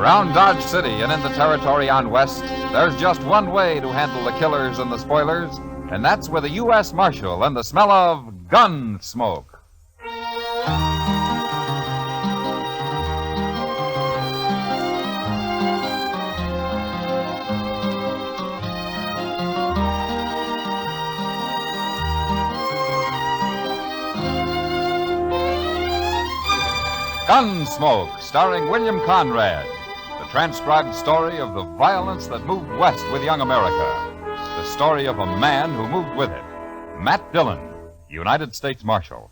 Around Dodge City and in the territory on West, there's just one way to handle the killers and the spoilers, and that's with a U.S. Marshal and the smell of Gunsmoke. Gunsmoke, starring William Conrad. The transcribed story of the violence that moved west with young America. The story of a man who moved with it. Matt Dillon, United States Marshal.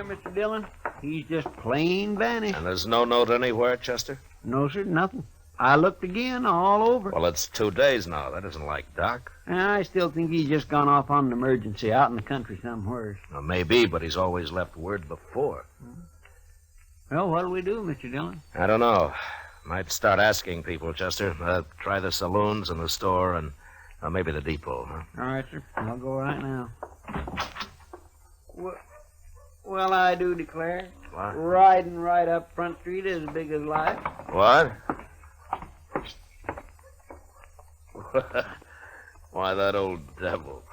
Mr. Dillon. He's just plain vanished. And there's no note anywhere, Chester? No, sir, nothing. I looked again, all over. Well, it's 2 days now. That isn't like Doc. I still think he's just gone off on an emergency out in the country somewhere. Well, maybe, but he's always left word before. Well, what'll we do, Mr. Dillon? I don't know. Might start asking people, Chester. Try the saloons and the store and maybe the depot, huh? All right, sir. I'll go right now. Well, I do declare. What? Riding right up Front Street is as big as life. What? Why, that old devil.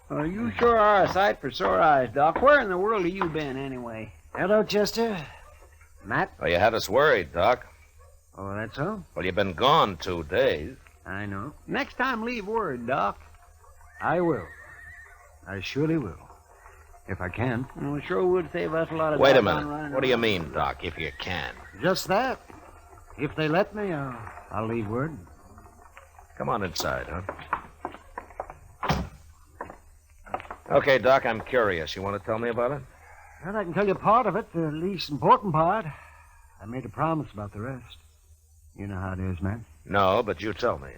Well, you sure are a sight for sore eyes, Doc. Where in the world have you been, anyway? Hello, Chester. Matt? Well, you had us worried, Doc. Oh, that's so? Well, you've been gone 2 days. I know. Next time, leave word, Doc. I will. I surely will. If I can. Well, it sure would save us a lot of Wait a doggone minute. running What do you around. mean, Doc, if you can? Just that. If they let me, I'll leave word. Come on inside, huh? Okay, Doc, I'm curious. You want to tell me about it? Well, I can tell you part of it, the least important part. I made a promise about the rest. You know how it is, Matt. No, but you tell me.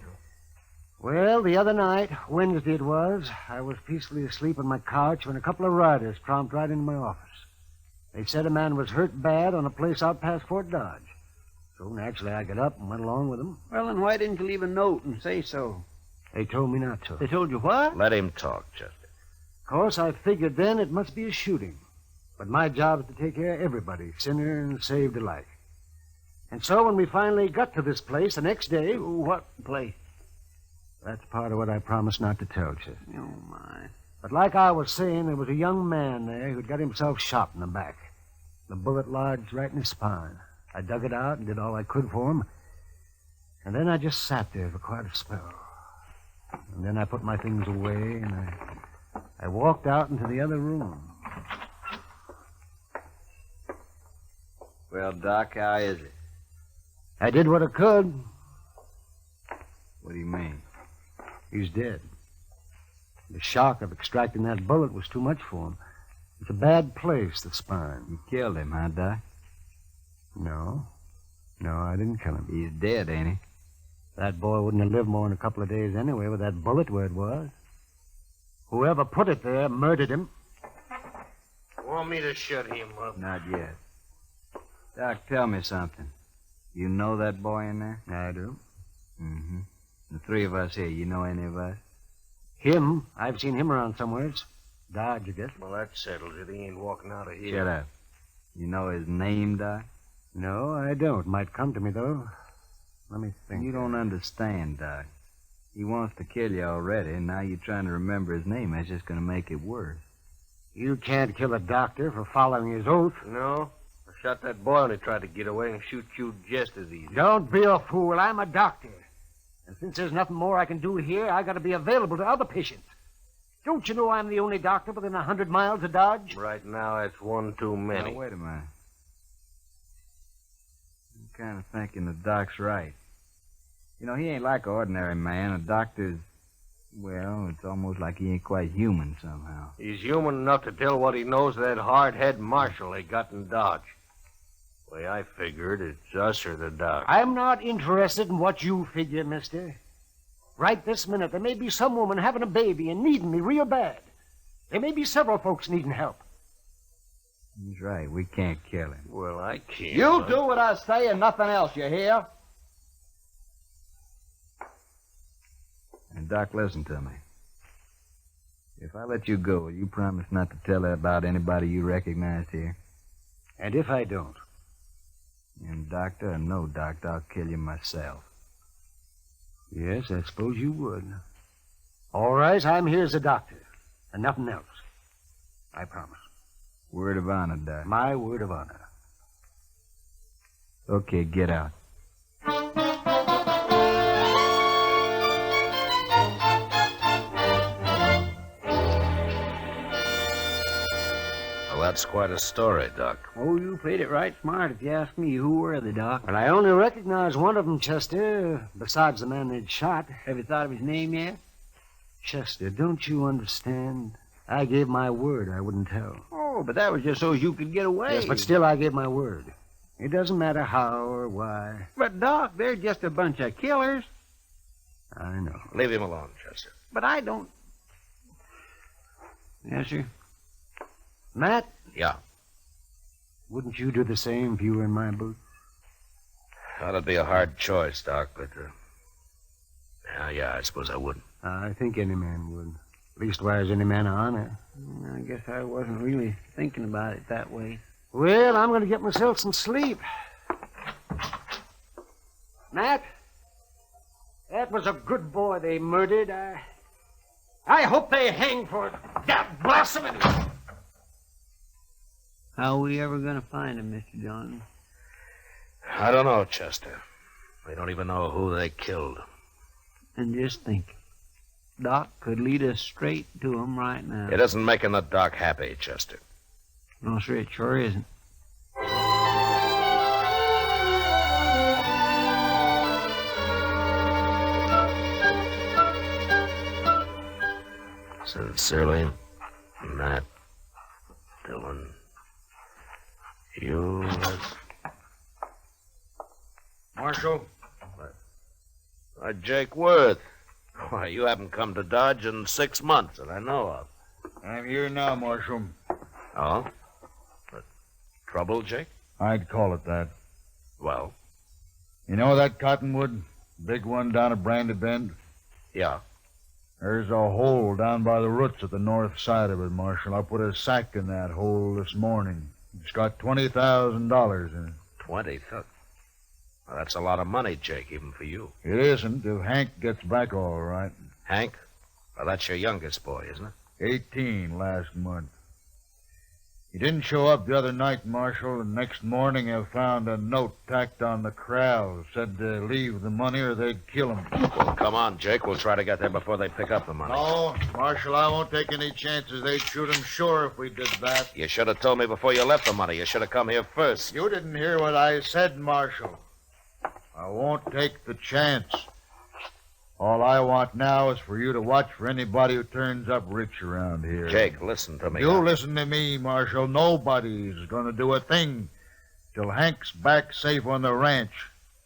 Well, the other night, Wednesday it was, I was peacefully asleep on my couch when a couple of riders tromped right into my office. They said a man was hurt bad on a place out past Fort Dodge. So naturally I got up and went along with them. Well, then why didn't you leave a note and say so? They told me not to. They told you what? Let him talk, Chester. Of course, I figured then it must be a shooting. But my job is to take care of everybody, sinner and saved alike. And so when we finally got to this place the next day... What place? That's part of what I promised not to tell, Chester. Oh, my. But like I was saying, there was a young man there who'd got himself shot in the back. The bullet lodged right in his spine. I dug it out and did all I could for him. And then I just sat there for quite a spell. And then I put my things away and I walked out into the other room. Well, Doc, how is it? I did what I could. What do you mean? He's dead. The shock of extracting that bullet was too much for him. It's a bad place, the spine. You killed him, huh, Doc? No. No, I didn't kill him. He's dead, ain't he? That boy wouldn't have lived more than a couple of days anyway with that bullet where it was. Whoever put it there murdered him. Want me to shut him up? Not yet. Doc, tell me something. You know that boy in there? I do. Mm-hmm. The three of us here, you know any of us? Him? I've seen him around somewheres. Dodge, I guess. Well, that settles it. He ain't walking out of here. Shut up. You know his name, Doc? No, I don't. Might come to me, though. Let me think. You don't understand, Doc. He wants to kill you already, and now you're trying to remember his name. That's just going to make it worse. You can't kill a doctor for following his oath. No? I shot that boy when he tried to get away and shoot you just as easy. Don't be a fool. I'm a doctor. And since there's nothing more I can do here, I got to be available to other patients. Don't you know I'm the only doctor within 100 miles of Dodge? Right now, that's one too many. Now, wait a minute. I'm kind of thinking the Doc's right. You know, he ain't like an ordinary man. A doctor's, well, it's almost like he ain't quite human somehow. He's human enough to tell what he knows to that hard-head marshal they got in Dodge. Way I figured, it's us or the doc. I'm not interested in what you figure, mister. Right this minute, there may be some woman having a baby and needing me real bad. There may be several folks needing help. He's right. We can't kill him. Well, I can't. You do what I say and nothing else, you hear? And, Doc, listen to me. If I let you go, will you promise not to tell about anybody you recognized here? And if I don't? And doctor or no doctor, I'll kill you myself. Yes, I suppose you would. All right, I'm here as a doctor. And nothing else. I promise. Word of honor, Doc. My word of honor. Okay, get out. Well, that's quite a story, Doc. Oh, you played it right smart if you ask me. Who were they, Doc? Well, I only recognize one of them, Chester, besides the man they'd shot. Have you thought of his name yet? Chester, don't you understand? I gave my word I wouldn't tell. Oh, but that was just so you could get away. Yes, but still I gave my word. It doesn't matter how or why. But, Doc, they're just a bunch of killers. I know. Leave him alone, Chester. But I don't... Yes, sir? Matt, Yeah. wouldn't you do the same if you were in my boots? That'd be a hard choice, Doc, but... Yeah, I suppose I would. I think any man would. Leastwise, any man of honor. I guess I wasn't really thinking about it that way. Well, I'm going to get myself some sleep. Matt, that was a good boy they murdered. I hope they hang for it. God bless him. How are we ever going to find him, Mr. John? I don't know, Chester. They don't even know who they killed. And just think, Doc could lead us straight to him right now. It isn't making the Doc happy, Chester. No, sir, it sure isn't. Sincerely, Matt Dillon. U.S. Marshal? Jake Worth. Why, you haven't come to Dodge in 6 months that I know of. I'm here now, Marshal. Oh? But trouble, Jake? I'd call it that. Well, You know that cottonwood? Big one down at Brandy Bend? yeah. There's a hole down by the roots at the north side of it, Marshal. I put a sack in that hole this morning. It's got $20,000 in it. 20. Well, that's a lot of money, Jake, even for you. It isn't if Hank gets back all right. Hank? Well, that's your youngest boy, isn't it? 18 last month. He didn't show up the other night, Marshal, and next morning I found a note tacked on the corral. Said to leave the money or they'd kill him. Well, come on, Jake. We'll try to get there before they pick up the money. No, Marshal, I won't take any chances. They'd shoot him sure if we did that. You should have told me before you left the money. You should have come here first. You didn't hear what I said, Marshal. I won't take the chance. All I want now is for you to watch for anybody who turns up rich around here. Jake, listen to me. You listen to me, Marshal. Nobody's going to do a thing till Hank's back safe on the ranch.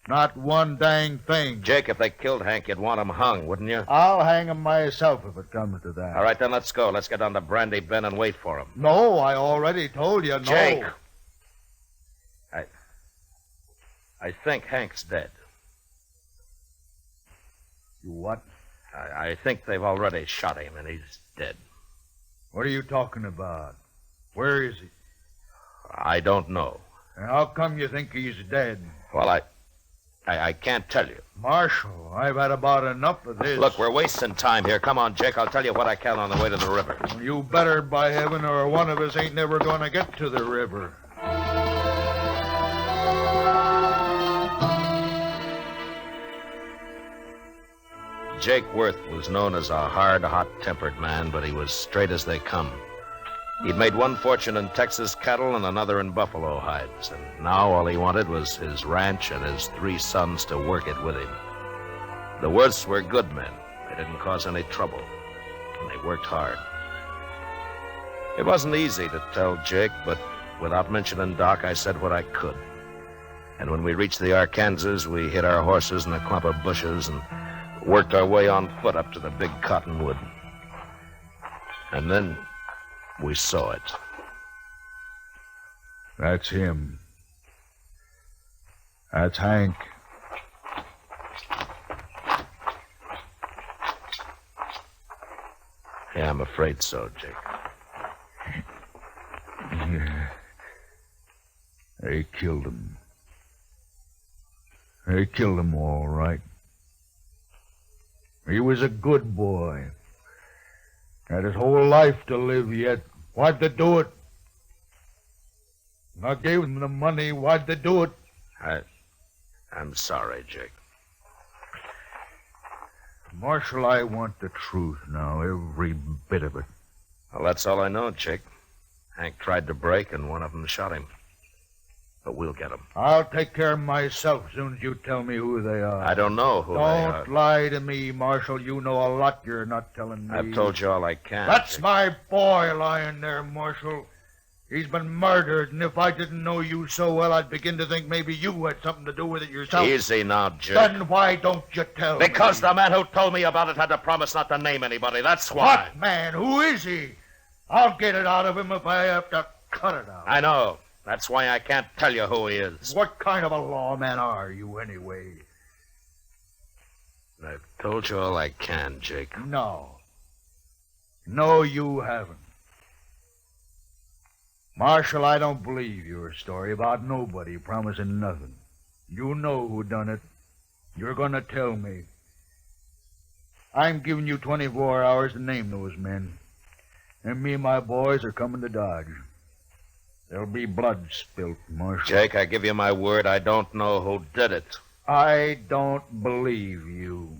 Not one dang thing. Jake, if they killed Hank, you'd want him hung, wouldn't you? I'll hang him myself if it comes to that. All right, then let's go. Let's get down to Brandy Bend and wait for him. No, I already told you no. Jake! I think Hank's dead. You what? I think they've already shot him, and he's dead. What are you talking about? Where is he? I don't know. And how come you think he's dead? Well, I can't tell you. Marshal, I've had about enough of this. Look, we're wasting time here. Come on, Jake. I'll tell you what I can on the way to the river. You better, by heaven, or one of us ain't never going to get to the river. Jake Worth was known as a hard, hot-tempered man, but he was straight as they come. He'd made one fortune in Texas cattle and another in buffalo hides, and now all he wanted was his ranch and his 3 sons to work it with him. The Worths were good men. They didn't cause any trouble, and they worked hard. It wasn't easy to tell Jake, but without mentioning Doc, I said what I could. And when we reached the Arkansas, we hid our horses in a clump of bushes and worked our way on foot up to the big cottonwood. And then we saw it. That's him. That's Hank. Yeah, I'm afraid so, Jake. Yeah. They killed him. They killed him all right. He was a good boy. Had his whole life to live yet. Why'd they do it? I gave them the money. Why'd they do it? I'm sorry, Jake. Marshal, I want the truth now, every bit of it. Well, that's all I know, Jake. Hank tried to break, and one of them shot him. But we'll get him. I'll take care of myself as soon as you tell me who they are. I don't know who they are. Don't lie to me, Marshal. You know a lot you're not telling me. I've told you all I can. That's Jake. my boy lying there, Marshal. He's been murdered, and if I didn't know you so well, I'd begin to think maybe you had something to do with it yourself. Easy now, Jake. Then why don't you tell Because me? the man who told me about it had to promise not to name anybody. That's why. What man? Who is he? I'll get it out of him if I have to cut it out. I know. That's why I can't tell you who he is. What kind of a lawman are you, anyway? I've told you all I can, Jake. No. No, you haven't. Marshal, I don't believe your story about nobody promising nothing. You know who done it. You're going to tell me. I'm giving you 24 hours to name those men. And me and my boys are coming to Dodge. There'll be blood spilt, Marshal. Jake, I give you my word, I don't know who did it. I don't believe you.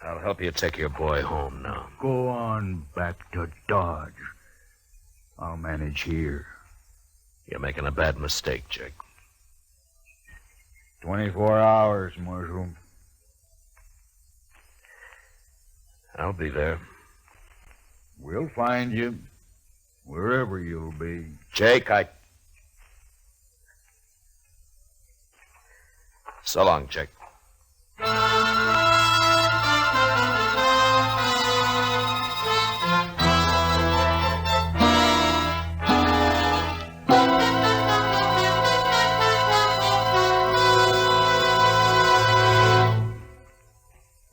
I'll help you take your boy home now. Go on back to Dodge. I'll manage here. You're making a bad mistake, Jake. 24 hours, Marshal. I'll be there. We'll find you, wherever you'll be. Jake, So long, Jake.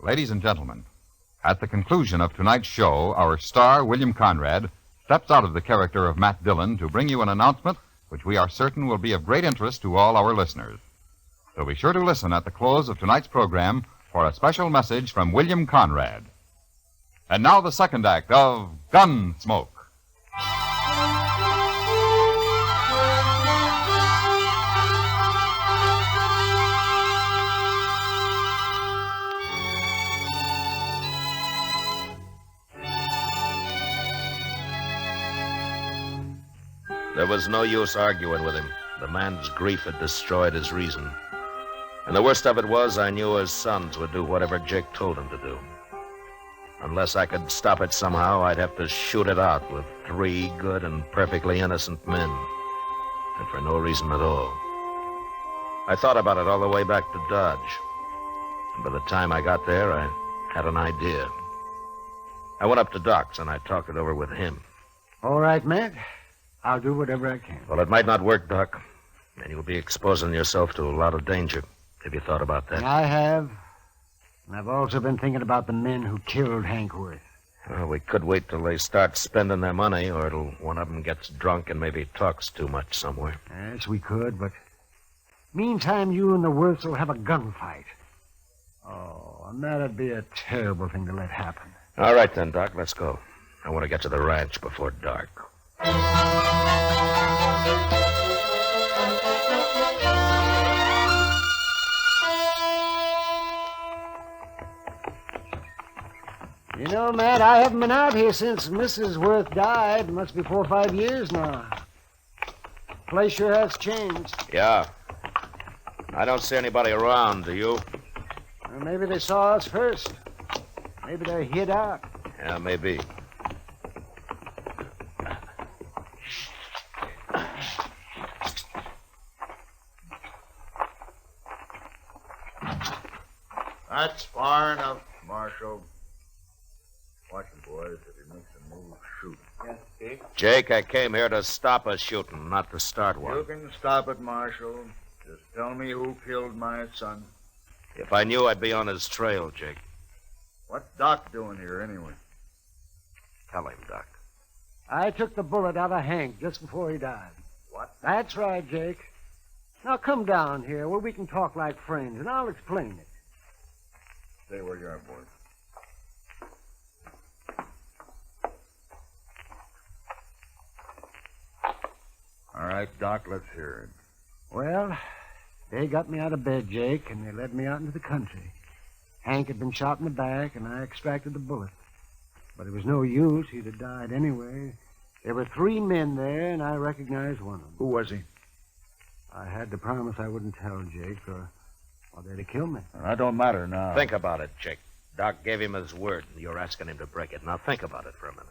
Ladies and gentlemen, at the conclusion of tonight's show, our star, William Conrad, steps out of the character of Matt Dillon to bring you an announcement which we are certain will be of great interest to all our listeners. So be sure to listen at the close of tonight's program for a special message from William Conrad. And now the second act of Gunsmoke. There was no use arguing with him. The man's grief had destroyed his reason. And the worst of it was, I knew his sons would do whatever Jake told them to do. Unless I could stop it somehow, I'd have to shoot it out with 3 good and perfectly innocent men. And for no reason at all. I thought about it all the way back to Dodge. And by the time I got there, I had an idea. I went up to Doc's and I talked it over with him. All right, Matt. I'll do whatever I can. Well, it might not work, Doc. And you'll be exposing yourself to a lot of danger. Have you thought about that? I have. And I've also been thinking about the men who killed Hank Worth. Well, we could wait till they start spending their money, or one of them gets drunk and maybe talks too much somewhere. Yes, we could, but meantime, you and the Worths will have a gunfight. Oh, and that'd be a terrible thing to let happen. All right, then, Doc, let's go. I want to get to the ranch before dark. You know, Matt, I haven't been out here since Mrs. Worth died. Must be 4 or 5 years now. Place sure has changed. Yeah. I don't see anybody around, do you? Well, maybe they saw us first. Maybe they hid out. Yeah, maybe. That's far enough, Marshal. Watch it, boys. If he makes a move, shoot. Yes, Jake. Jake, I came here to stop a shooting, not to start one. You can stop it, Marshal. Just tell me who killed my son. If I knew, I'd be on his trail, Jake. What's Doc doing here, anyway? Tell him, Doc. I took the bullet out of Hank just before he died. What? That's right, Jake. Now come down here where we can talk like friends, and I'll explain it. Stay where you are, boys. All right, Doc, let's hear it. Well, they got me out of bed, Jake, and they led me out into the country. Hank had been shot in the back, and I extracted the bullet. But it was no use. He'd have died anyway. There were 3 men there, and I recognized one of them. Who was he? I had to promise I wouldn't tell, Jake, or they'd have killed me. That don't matter now. Think about it, Jake. Doc gave him his word, and you're asking him to break it. Now think about it for a minute.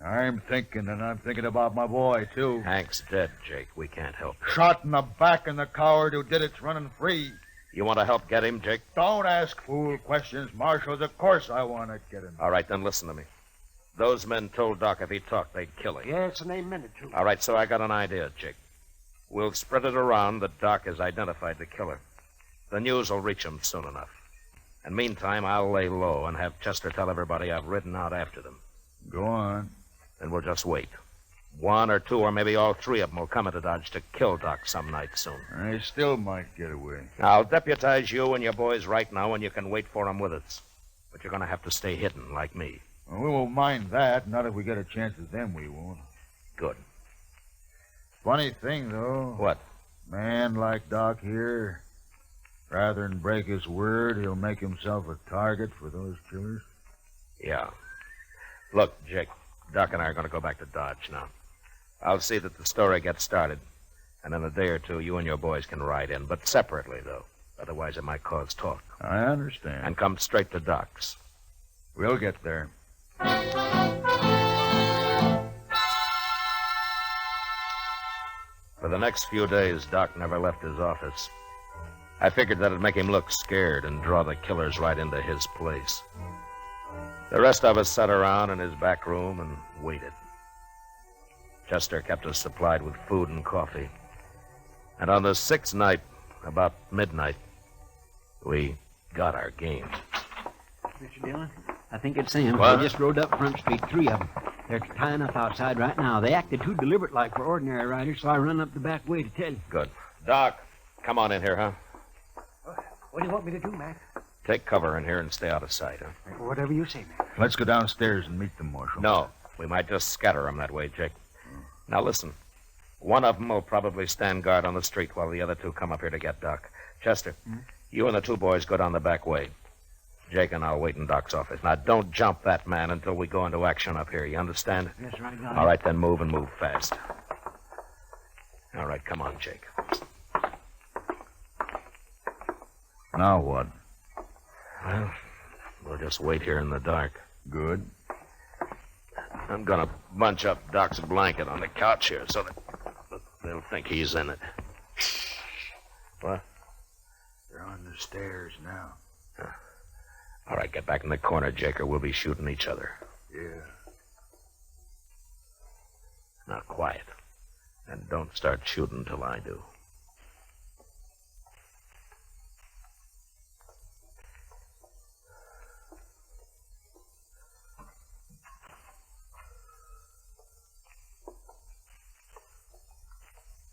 I'm thinking, and I'm thinking about my boy, too. Hank's dead, Jake. We can't help him. Shot in the back, and the coward who did it's running free. You want to help get him, Jake? Don't ask fool questions, Marshals. Of course I want to get him. All right, then listen to me. Those men told Doc if he talked, they'd kill him. Yes, and they meant it, too. All right, so I got an idea, Jake. We'll spread it around that Doc has identified the killer. The news will reach him soon enough. And meantime, I'll lay low and have Chester tell everybody I've ridden out after them. Go on. Then we'll just wait. 1 or 2 or maybe all 3 of them will come into Dodge to kill Doc some night soon. I still might get away. I'll deputize you and your boys right now, and you can wait for them with us. But you're going to have to stay hidden, like me. Well, we won't mind that. Not if we get a chance at them, we won't. Good. Funny thing, though. What? Man like Doc here, rather than break his word, he'll make himself a target for those killers. Yeah. Look, Jake, Doc and I are going to go back to Dodge now. I'll see that the story gets started. And in a day or 2, you and your boys can ride in, but separately, though. Otherwise, it might cause talk. I understand. And come straight to Doc's. We'll get there. For the next few days, Doc never left his office. I figured that'd make him look scared and draw the killers right into his place. The rest of us sat around in his back room and waited. Chester kept us supplied with food and coffee. And on the 6th night, about midnight, we got our game. Mr. Dillon, I think it's them. What? They just rode up Front Street, 3 of them. They're tying up outside right now. They acted too deliberate like for ordinary riders, so I run up the back way to tell you. Good. Doc, come on in here, huh? What do you want me to do, Mac? Take cover in here and stay out of sight, huh? Whatever you say, Mac. Let's go downstairs and meet them, Marshal. No, we might just scatter them that way, Jake. Now listen. One of them will probably stand guard on the street while the other 2 come up here to get Doc. Chester, you and the 2 boys go down the back way. Jake and I'll wait in Doc's office. Now, don't jump that man until we go into action up here. You understand? Yes, sir, I got it. All right, then move and move fast. All right, come on, Jake. Now what? Well, we'll just wait here in the dark. Good. I'm going to bunch up Doc's blanket on the couch here so that they'll think he's in it. What? They're on the stairs now. All right, get back in the corner, Jake, or we'll be shooting each other. Yeah. Now, quiet. And don't start shooting till I do.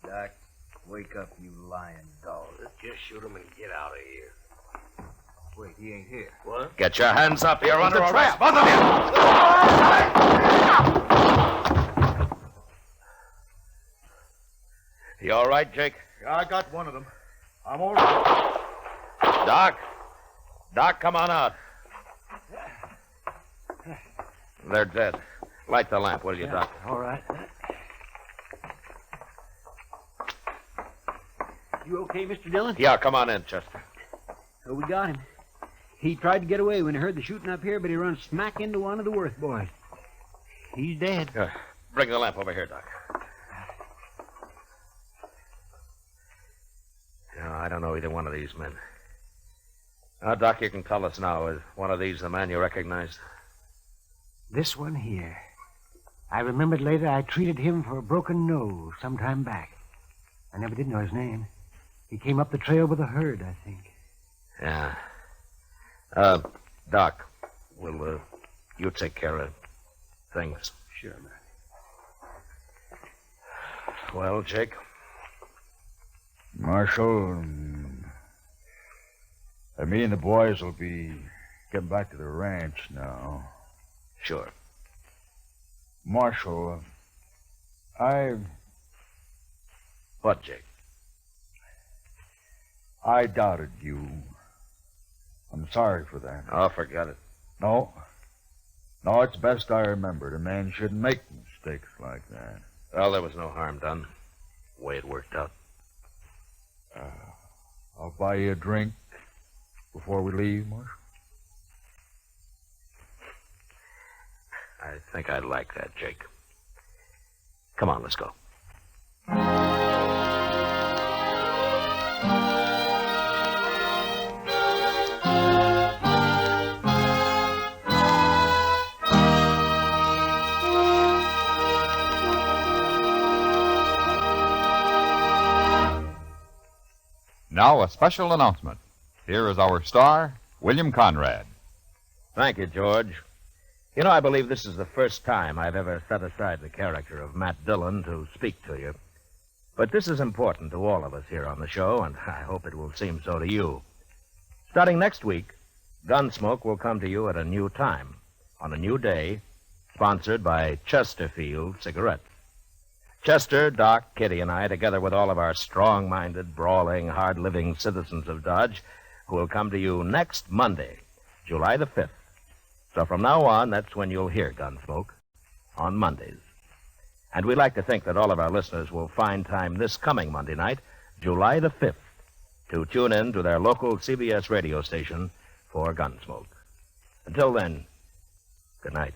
Doc, wake up, you lying dog. Let's just shoot him and get out of here. Wait, he ain't here. What? Get your hands up. You're under It's a arrest. trap. Both of you. You all right, Jake? Yeah, I got one of them. I'm all right. Doc? Doc, come on out. They're dead. Light the lamp, will you, Doc? All right. You okay, Mr. Dillon? Yeah, come on in, Chester. Oh, we got him. He tried to get away when he heard the shooting up here, but he run smack into one of the Worth boys. He's dead. Bring the lamp over here, Doc. No, I don't know either one of these men. Now, Doc, you can tell us now. Is one of these the man you recognized? This one here. I remembered later I treated him for a broken nose some time back. I never did know his name. He came up the trail with a herd, I think. Yeah. Doc, will you take care of things? Sure, man. Well, Jake? Marshal, me and the boys will be getting back to the ranch now. Sure. Marshal, What, Jake? I doubted you. I'm sorry for that. Oh, forget it. No, it's best I remembered. A man shouldn't make mistakes like that. Well, there was no harm done. The way it worked out. I'll buy you a drink before we leave, Marshal. I think I'd like that, Jake. Come on, let's go. Now, a special announcement. Here is our star, William Conrad. Thank you, George. You know, I believe this is the first time I've ever set aside the character of Matt Dillon to speak to you. But this is important to all of us here on the show, and I hope it will seem so to you. Starting next week, Gunsmoke will come to you at a new time, on a new day, sponsored by Chesterfield Cigarettes. Chester, Doc, Kitty, and I, together with all of our strong-minded, brawling, hard-living citizens of Dodge, who will come to you next Monday, July the 5th. So from now on, that's when you'll hear Gunsmoke, on Mondays. And we'd like to think that all of our listeners will find time this coming Monday night, July the 5th, to tune in to their local CBS radio station for Gunsmoke. Until then, good night.